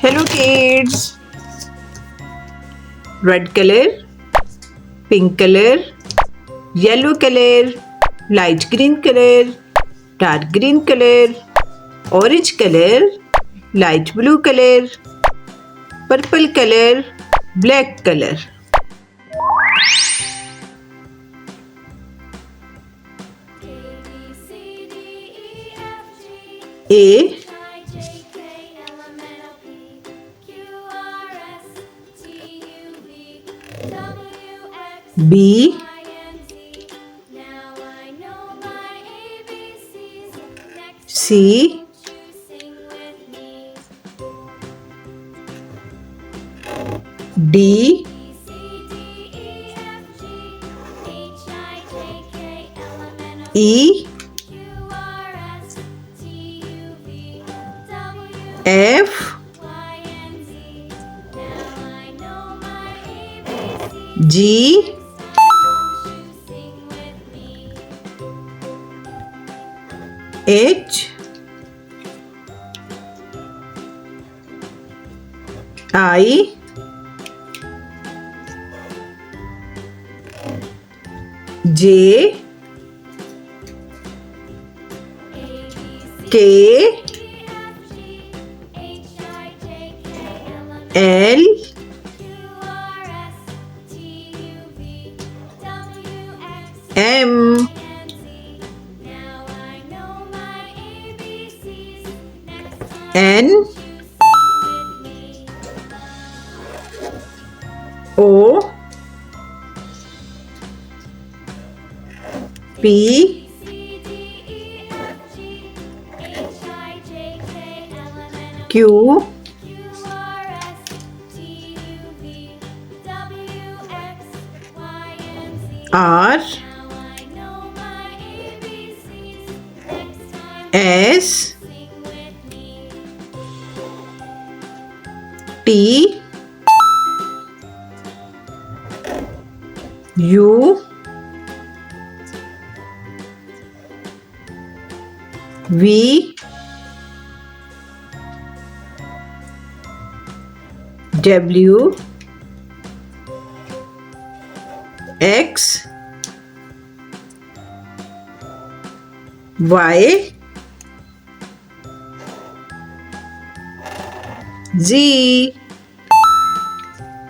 Hello kids. Red color, pink color, yellow color, light green color, dark green color, orange color, light blue color, purple color, black color. A, B, C, D, E, F, G, H, I, J, K, L, M, N, O, P, Q, R, S, T, U, V, W, X, Y, Z,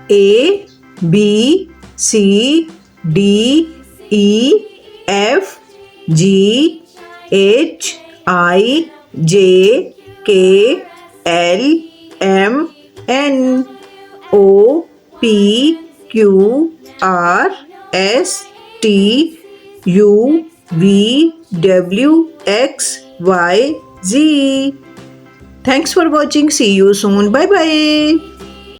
A, B, C, D, E, F, G, H, I, J, K, L, M, N, O, P, Q, R, S, T, U, V, W, X, Y, Z. Thanks for watching. See you soon. Bye bye.